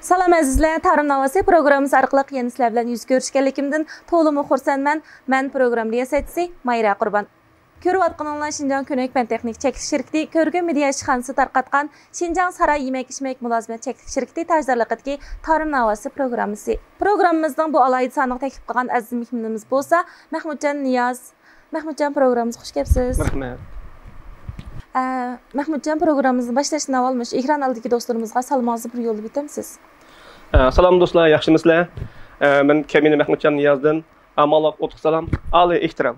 Salam azizlar, Tarım Navası programmasi orqali yana sizlar bilan yuz ko'rishganligimdan to'liq xursandman. Men program riyosatchisi Mayra Qurbon. Ko'rayotganinglar Şinjan Ko'nak fan texnik cheklanish shirkati ko'rgan media ishxonasi tarqatgan Şinjan Saray yemak-ichmak mulozimat cheklanish shirkati tajdorligidagi Tarım Navası programmasi. Programmamizning bu alayda soniga taklif qilgan aziz mehmonimiz bo'lsa, Mahmudjon Niyoz. Mahmudjon, programmamizga xush kelibsiz. Rahmat. Mahmudjon, programmamizni boshlashdan avval ekran oldidagi do'stlarimizga salomingizni bir yo'llab o'tamsiz. Salom do'stlar, yaxshimisizlar? Men Kamina Mahmudjon Niyozdan amalloq o'tib salom, oliy ehtirom.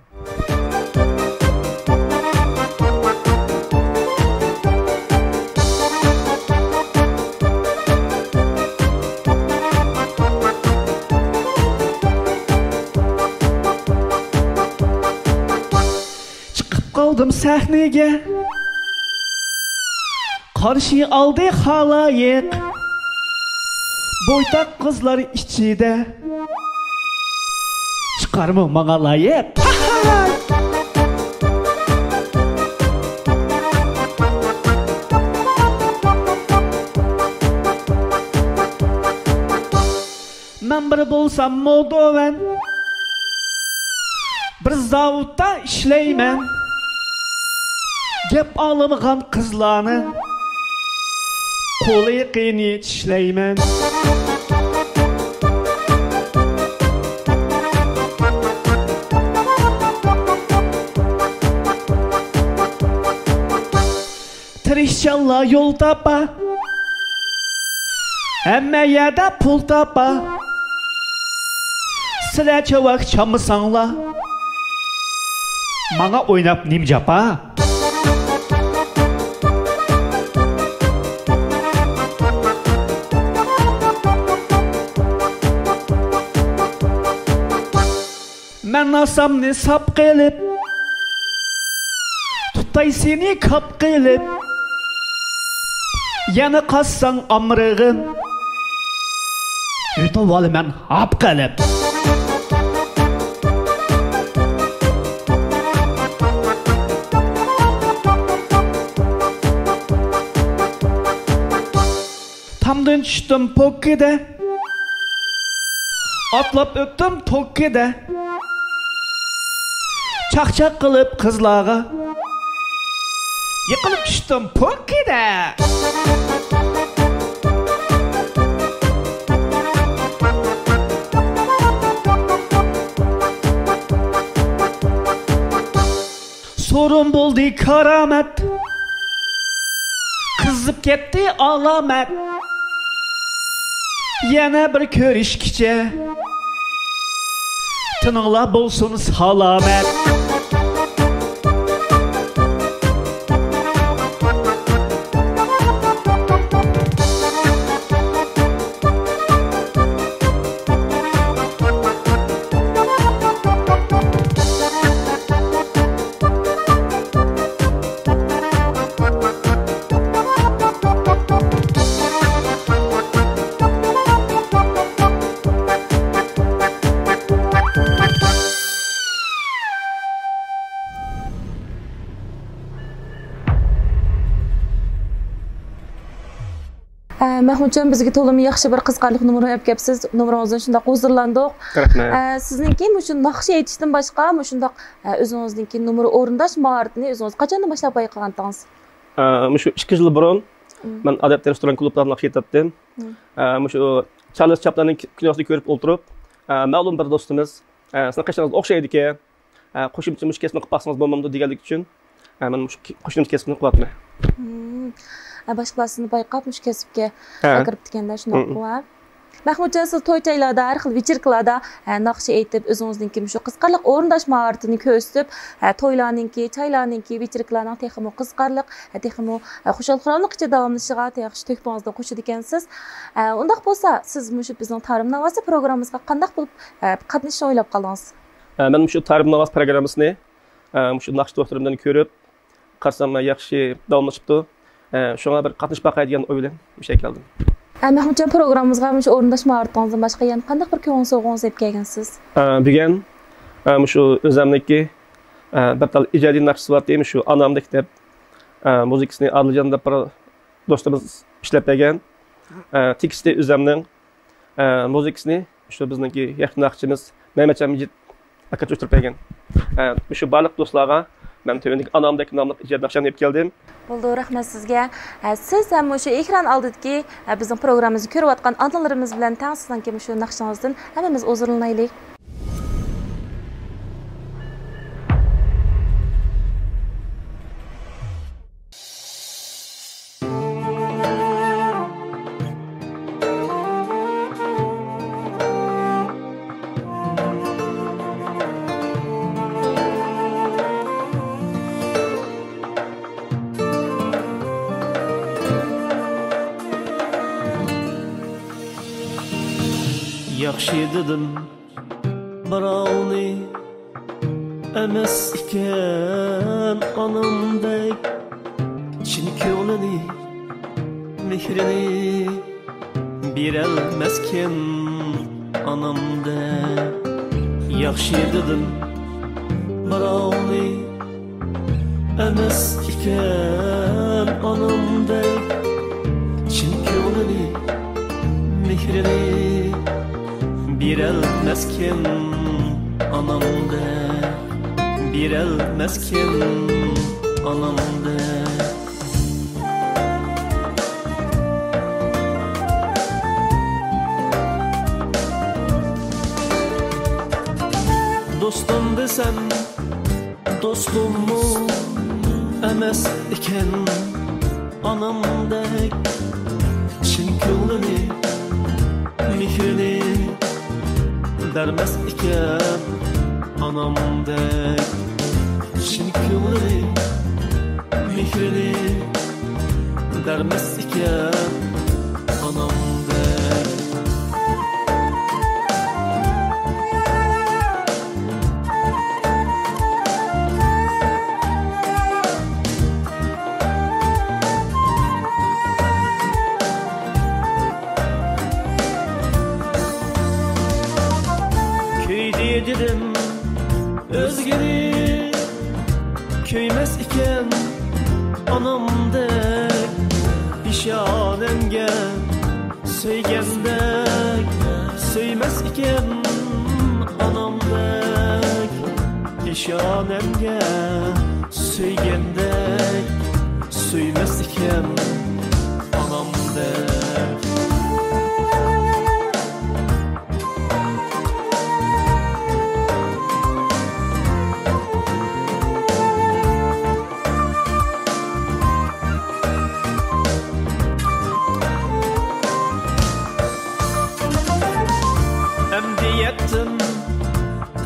Chiqib qoldim sahnaga, qarshi oldi xaloyiq, bo'ytaq qizlar ichida chiqarmi menga loyiq. Men bir bo'lsam Moldovan, bir zavodda ishlayman, gap olmagan qizlarni qo'li qiyni tishlayman. Tirishchanlar yo'l topa, hamma yerda pul topa. Sizlar chavak chammisanglar, menga o'ynab nim japa. Men nasamni sap qilib, tutay seni kap qilib, yana qassang amrig'im, yutib olaman hap qilib. Tamdan tushdim pokkida, atlab o'tdim tokkida, chaqchaq qilib qizlarga yiqilib tushdim pokkida. Sorun bo'ldi karomat, qizib ketdi alomat. Yana bir ko'rishkicha, tininglar bo'lsin salomat. Mahmudjon, bizga to'liq yaxshi bir qiziqarli numar olib kelibsiz. Numaringizdan shunday huzurlandik. Rahmat. Sizningki shu naqsh aytishdan boshqa, shunday o'zingizningki numar o'rindash mahoratini o'zingiz qachondan boshlab payqagandingiz? Shu 2 yil burun men adapter restoran klubida naqsh aytdim. Shu Charles Chaplinning kinosini ko'rib o'tirib, ma'lum bir do'stimiz, sizni qishingiz o'xshaydi-ku, qo'shimcha mushkasini qilib baqsangiz bo'lmamdi deganlik uchun men qo'shimcha kasbini qilyapman. Boshqalarni payqab kasbga kirib deganlar shunday qilib. Mahmudjon, siz to'y-joylarda, har xil вечеркаларда naqsh aytib, o'zingizningki shu qiziqarli o'rindash mahoratini ko'rsatib, to'ylarningki, chaylarningki, вечеркаларning texmo qiziqarli, texmo xushalxonlik ichida davomlashishiga yaxshi to'kbongizdan qo'shadi ekansiz. Undaq bo'lsa, siz shu bizning Tarım Navası programmamizga qanday bo'lib qatnashishni o'ylab qoldingiz? Men shu Tarım Navası programmasini shu naqsh do'stlarimdan ko'rib, qarsam yaxshi davomlashibdi. Şuna bir qatnashib baqay degan o'y bilan o'sha keldim. Mahmudjon, programmamizga shu o'rindash mahoratingizdan boshqa yana qanday bir ko'ngil sovg'angiz olib kelgansiz? Bugun shu o'zimniki bir tal ijodiy naqsh sifatida shu anamdek deb muzikasini Adiljon deb bir do'stimiz ishlab bergan. teksti Özlemning, muzikasini shu bizningki yaxshi naqshimiz Mehmetcan Mijit aka tushtirib bergan. Shu barliq do'stlarga men tövendeki anamdaki namlı icad naqshamni olib keldim. Bo'ldi, rahmat sizga. Siz ham shu ekran oldidagi bizning programmamizni ko'rib atgan onalarimiz bilan tang sizdan kim shu naqshingizdan hammamiz o'zirlanaylik. Yaxshi dedim birovni emas ekan onamdek chin ko'nglini mehrini berolmasken onamdek yaxshi dedim birovni emas ekan onamdek chin ko'nglini mehrini berolmasken onamda berolmasken onamda do'stim desam do'stimmi emas ekan onamdek chin ko'nglini mehrini dermez iken anamdek chin ko'nglini mehrini dermez iken anamdek dedim özgeni köymez iken anamdek işanemge söygendek söymez iken anamdek işanemge söygendek söymez iken anamdek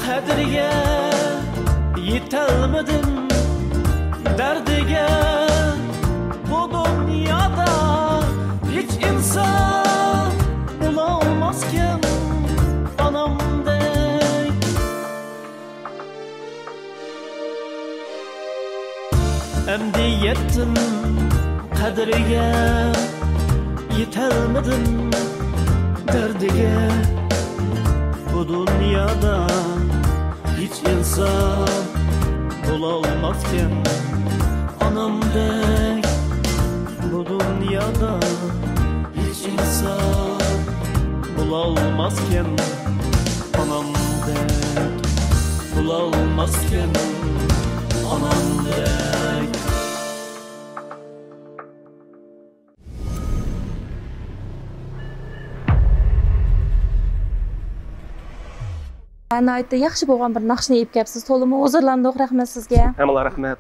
Kadirge yetelmedim derdige bu dünyada hiç insan bulamazken anamdek emdi yettim kadirge yetelmedim derdige bu dünyada hiç insan bulamazken anamdek bu dünyada hiç insan bulamazken anamdek bulamazken anamdek Anayda yaxshi bo'lgan bir naqshni yeb kelibsiz. To'liq huzurlandik. Rahmat sizga. Hammaga rahmat.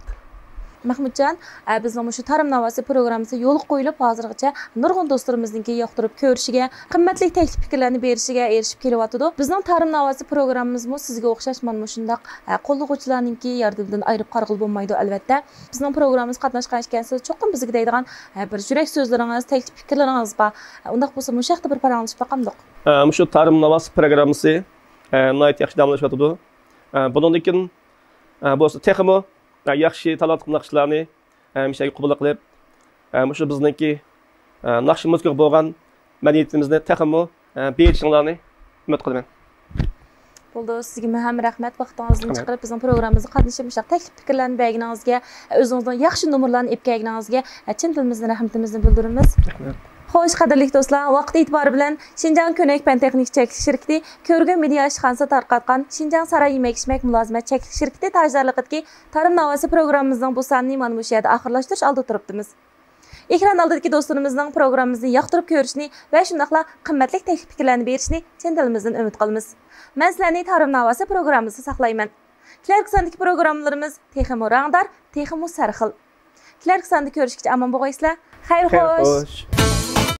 Mahmudjon, bizning shu Tarım Navosi programmasi yo'l qo'yilib, hozirgacha nurg'un do'stlarimizninki yoqtirib ko'rishiga, qimmatli taklif fikrlarni berishiga erishib kelyapti. Bizning Tarım Navosi programmamizmi sizga o'xshash mana shundaq qo'llovchilarninki yordamidan ayirib qarg'il bo'lmaydi albatta. Bizning programmamiz qatnashgan ekansiz, cho'qim bizga deydigan bir yurak so'zlaringiz, taklif fikrlaringiz bor. Undaq bo'lsa, bu yoqda bir paranglashib baqamdiq. Shu Tarım Navosi programmasi nayt yaxshi damlashyapti. Bundan keyin bu texmo yaxshi talantli naqshlarni mishaga qabul qilib, shu bizningki naqshimizga bo'lgan madaniyatimizni texmo berishinglarni umid qilaman. Bo'ldi, sizga ham rahmat. Vaqtingizni chiqarib bizning programmamizga qatnashib, mushaq taklif fikrlarni berganingizga, o'zingizdan yaxshi nomerlarni olib kelganingizga chin dilimizdan rahmatimizni bildiramiz. Xo'sh, qadrli do'stlar, vaqt e'tibori bilan Şinjan Ko'nak Pan Texnik Çekiliş şirkati Ko'rgan media ishxonasi tarqatgan Şinjan Saray yemek-ichmak mulozimat chekilish shirkati tajdarligidagi Tarım Navosi programmamizning bu sonini mana bu yerda oxirlashtirish oldi turibdimiz. Ekran oldidagi do'stlarimizning programmamizni yoqtirib ko'rishni va shundaqla qimmatli taklif fikrlarni berishni chin dilimizdan umid qilamiz. Men sizlarni Tarım Navosi programmamizda saqlayman. Kelar sondagi programmalarimiz texmo rangdor, texmo sarxil. Kelar sonda ko'rishgacha omon bo'linglar. Xayr xo'sh.